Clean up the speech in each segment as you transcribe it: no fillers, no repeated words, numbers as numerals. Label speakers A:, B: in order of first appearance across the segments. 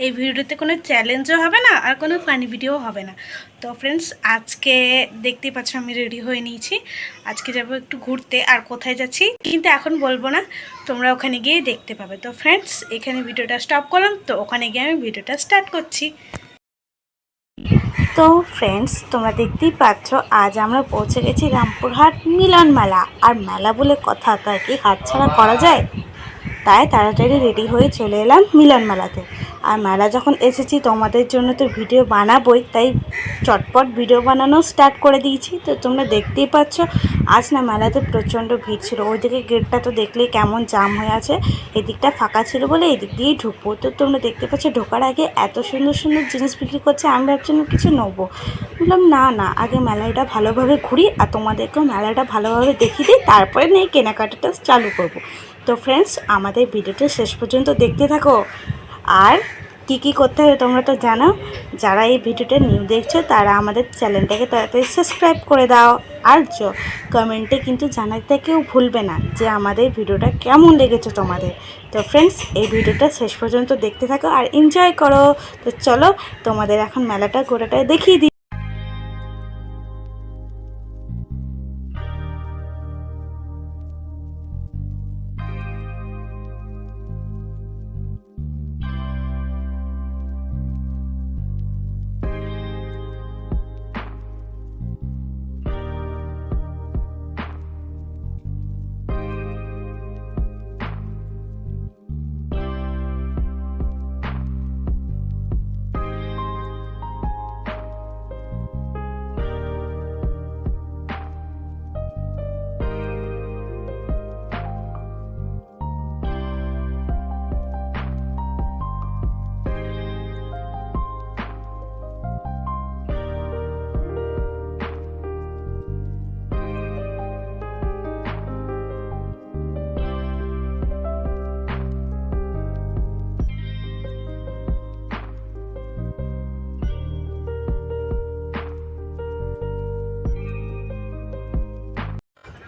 A: এই ভিডিওতে কোনো চ্যালেঞ্জও হবে না আর কোনো ফানি ভিডিও হবে না। তো ফ্রেন্ডস, আজকে দেখতেই পাচ্ছ আমি রেডি হয়ে নিয়েছি। আজকে যাব একটু ঘুরতে, আর কোথায় যাচ্ছি কিন্তু এখন বলবো না, তোমরা ওখানে গিয়ে দেখতে পাবে। তো ফ্রেন্ডস, এখানে ভিডিওটা স্টপ করলাম, তো ওখানে গিয়ে আমি ভিডিওটা স্টার্ট করছি। তো ফ্রেন্ডস, তোমরা দেখতেই পাচ্ছ আজ আমরা পৌঁছে গেছি রামপুরহাট মিলন মেলা। আর মেলা বলে কথা, তাই কি হাতছাড়া করা যায়? তাই তাড়াতাড়ি রেডি হয়ে চলে এলাম মিলন মেলাতে। আর মেলা যখন এসেছি তোমাদের জন্য তো ভিডিও বানাবোই, তাই চটপট ভিডিও বানানো স্টার্ট করে দিয়েছি। তো তোমরা দেখতেই পাচ্ছ আজ না মেলাতে প্রচণ্ড ভিড় ছিল। ওইদিকে গেটটা তো দেখলেই কেমন জাম হয়ে আছে, এদিকটা ফাঁকা ছিল বলে এদিক দিয়েই ঢুকবো। তো তোমরা দেখতে পাচ্ছ ঢোকার আগে এত সুন্দর সুন্দর জিনিস বিক্রি করছে, আমি ভাবছিলাম কিছু নেবো। বললাম না, আগে মেলাটা ভালোভাবে ঘুরি আর তোমাদেরকেও মেলাটা ভালোভাবে দেখিয়ে দিই, তারপরে নিয়ে কেনাকাটাটা চালু করব। তো ফ্রেন্ডস, আমাদের ভিডিওটা শেষ পর্যন্ত দেখতে থাকো। আর কী করতে হবে তোমরা তো জানো। যারা এই ভিডিওটা নিউ দেখছো তারা আমাদের চ্যানেলটাকে তাড়াতাড়ি সাবস্ক্রাইব করে দাও। আর কমেন্টে কিন্তু জানাতে কেউ ভুলবে না যে আমাদের ভিডিওটা কেমন লেগেছে তোমাদের। তো ফ্রেন্ডস, এই ভিডিওটা শেষ পর্যন্ত দেখতে থাকো আর এনজয় করো। তো চলো তোমাদের এখন মেলাটা গোটাটাই দেখিয়ে দিই।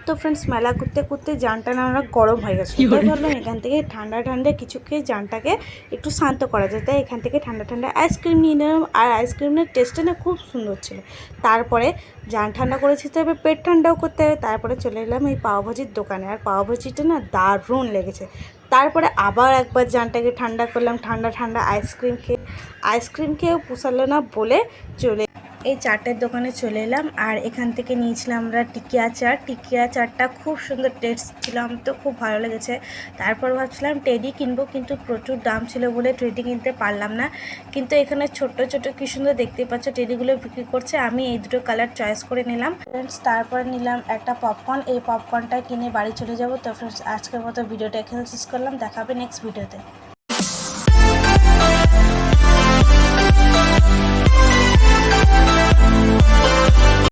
A: তো ফ্রেন্ডস, মেলা করতে করতে জানটা না আমরা গরম হয়ে গেছে, তাই ভাবলাম এখান থেকে ঠান্ডা ঠান্ডা কিছু খেয়ে জানটাকে একটু শান্ত করা যায়। তাই এখান থেকে ঠান্ডা ঠান্ডা আইসক্রিম নিয়ে নিলাম। আর আইসক্রিমের টেস্টটা না খুব সুন্দর ছিল। তারপরে জান ঠান্ডা করেছি, তবে পেট ঠান্ডাও করতে হবে। তারপরে চলে এলাম এই পাওভাজির দোকানে। আর পাওভাজিটা না দারুণ লেগেছে। তারপরে আবার একবার জানটাকে ঠান্ডা করলাম, ঠান্ডা ঠান্ডা আইসক্রিম খেয়েও পোষালো না বলে চলে এই চাটের দোকানে চলে এলাম। আর এখান থেকে নিয়েছিলাম আমরা টিকিয়া চাটটা খুব সুন্দর টেস্ট ছিল, আমার তো খুব ভালো লেগেছে। তারপর ভাবছিলাম টেডি কিনবো, কিন্তু প্রচুর দাম ছিল বলে টেডি কিনতে পারলাম না। কিন্তু এখানে ছোট্ট ছোট কি সুন্দর দেখতে পাচ্ছ টেডিগুলো বিক্রি করছে। আমি এই দুটো কালার চয়েস করে নিলাম। ফ্রেন্ডস, তারপর নিলাম একটা পপকর্ন। এই পপকর্নটা কিনে বাড়ি চলে যাব। তো ফ্রেন্ডস, আজকের মতো ভিডিওটা এখানে শেষ করলাম, দেখাবে নেক্সট ভিডিওতে।